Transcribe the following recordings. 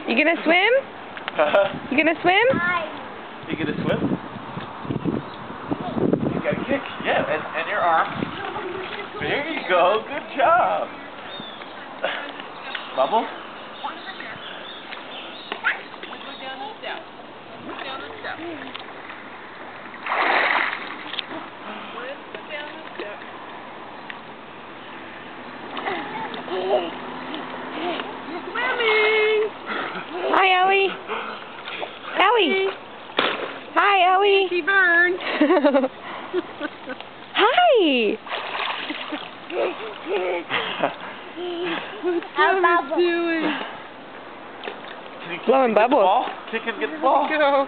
You gonna swim? You gonna swim? You gonna swim? You gotta kick, yeah, and your arm. There you go, good job. Bubble? Go down the steps. Go down the steps. Go down the steps. Swimming! Hi, Ellie. Ellie. Hi, Ellie. She burned. Hi. What's Thomas doing? Can you Blowing get the bubbles. ball? Kick and get the ball. Go.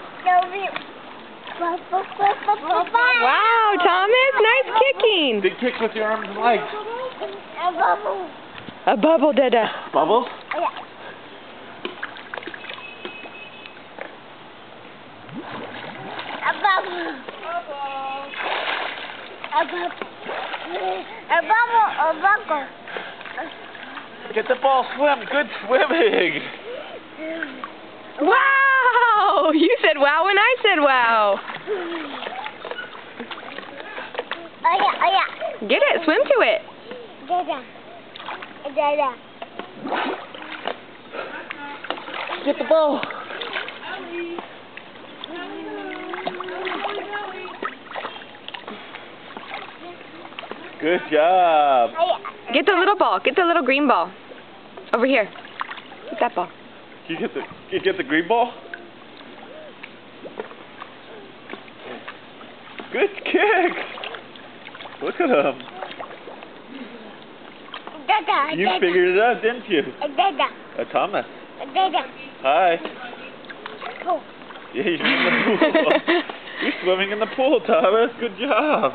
Wow, Thomas, nice kicking. Big kick with your arms and legs. A bubble, Dada. Bubbles? Get the ball, swim. Good swimming. Wow! You said wow when I said wow. Get it, swim to it. Get the ball. Good job. Get the little ball. Get the little green ball. Over here. Get that ball. You get the green ball? Good kick. Look at him. You figured it out, didn't you? Thomas. Hi. Yeah, you're in the pool. You're swimming in the pool, Thomas. Good job.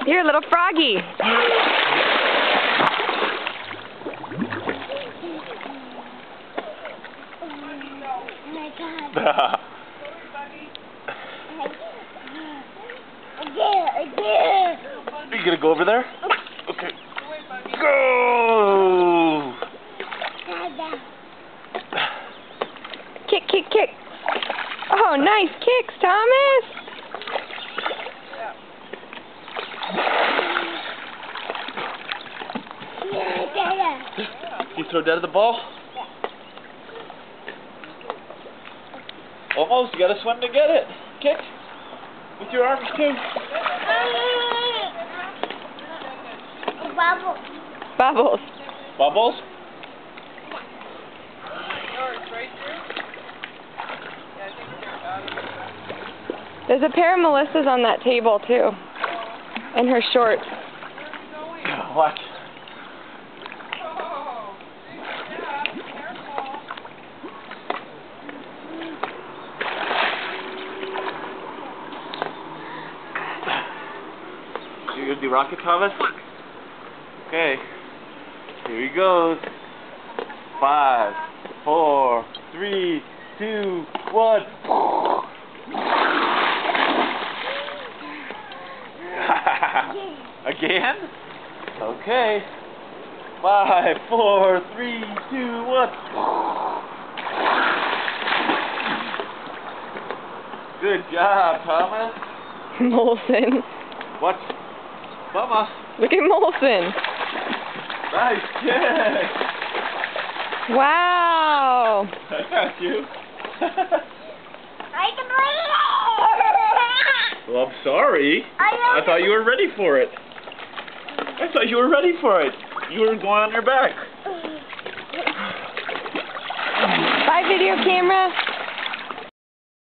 Here, little froggy. Are you gonna go over there? Okay. Go! Kick, kick, kick. Oh, nice kicks, Thomas. You throw Dad the ball? Almost. You gotta swim to get it. Kick. With your arms too. Bubbles. Bubbles? There's a pair of Melissas on that table, too. And her shorts. What? You gonna do rocket, Thomas? Okay. Here he goes. 5, 4, 3, 2, 1. Again? Okay. 5, 4, 3, 2, 1. Good job, Thomas. Molson. What? Mama. Look at Molson. Nice kick. Wow. I got you. Well, I'm sorry. I thought you were ready for it. I thought you were ready for it. You were going on your back. Bye, video camera.